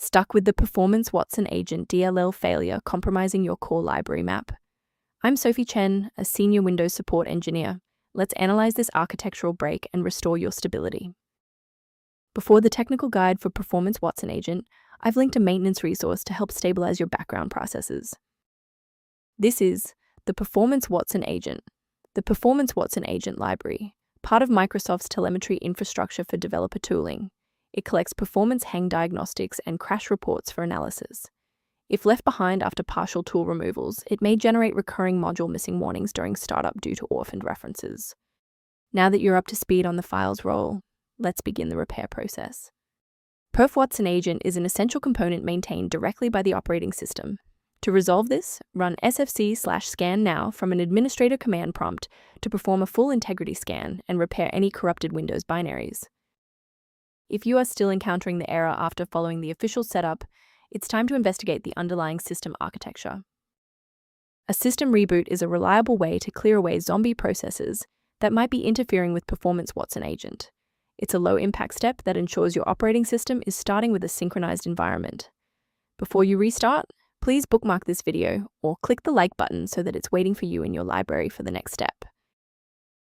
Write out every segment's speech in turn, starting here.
Stuck with the Perfwatsonagent.dll failure compromising your core library map? I'm Sophie Chen, a senior Windows support engineer. Let's analyze this architectural break and restore your stability. Before the technical guide for Perfwatsonagent, I've linked a maintenance resource to help stabilize your background processes. This is the Perfwatsonagent, the Perfwatsonagent library, part of Microsoft's telemetry infrastructure for developer tooling. It collects performance hang diagnostics and crash reports for analysis. If left behind after partial tool removals, it may generate recurring module missing warnings during startup due to orphaned references. Now that you're up to speed on the file's role, let's begin the repair process. Perfwatsonagent is an essential component maintained directly by the operating system. To resolve this, run sfc/scan now from an administrator command prompt to perform a full integrity scan and repair any corrupted Windows binaries. If you are still encountering the error after following the official setup, it's time to investigate the underlying system architecture. A system reboot is a reliable way to clear away zombie processes that might be interfering with Perfwatsonagent. It's a low-impact step that ensures your operating system is starting with a synchronized environment. Before you restart, please bookmark this video or click the like button so that it's waiting for you in your library for the next step.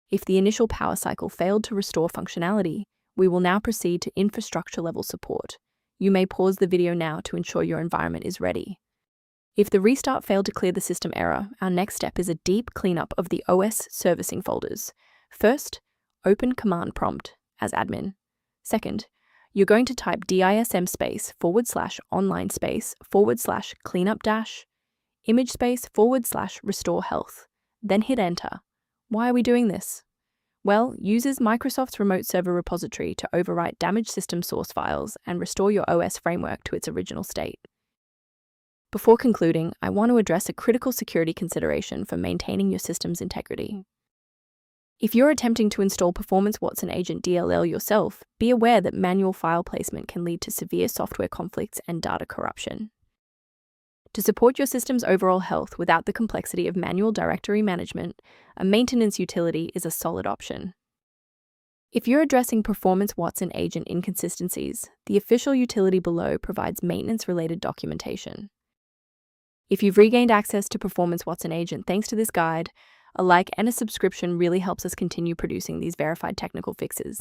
If the initial power cycle failed to restore functionality, we will now proceed to infrastructure-level support. You may pause the video now to ensure your environment is ready. If the restart failed to clear the system error, our next step is a deep cleanup of the OS servicing folders. First, open command prompt as admin. Second, you're going to type DISM /online /cleanup image /restore health. Then hit enter. Why are we doing this? Well, uses Microsoft's remote server repository to overwrite damaged system source files and restore your OS framework to its original state. Before concluding, I want to address a critical security consideration for maintaining your system's integrity. If you're attempting to install Perfwatsonagent DLL yourself, be aware that manual file placement can lead to severe software conflicts and data corruption. To support your system's overall health without the complexity of manual directory management, a maintenance utility is a solid option. If you're addressing Perfwatsonagent inconsistencies, the official utility below provides maintenance-related documentation. If you've regained access to Perfwatsonagent thanks to this guide, a like and a subscription really helps us continue producing these verified technical fixes.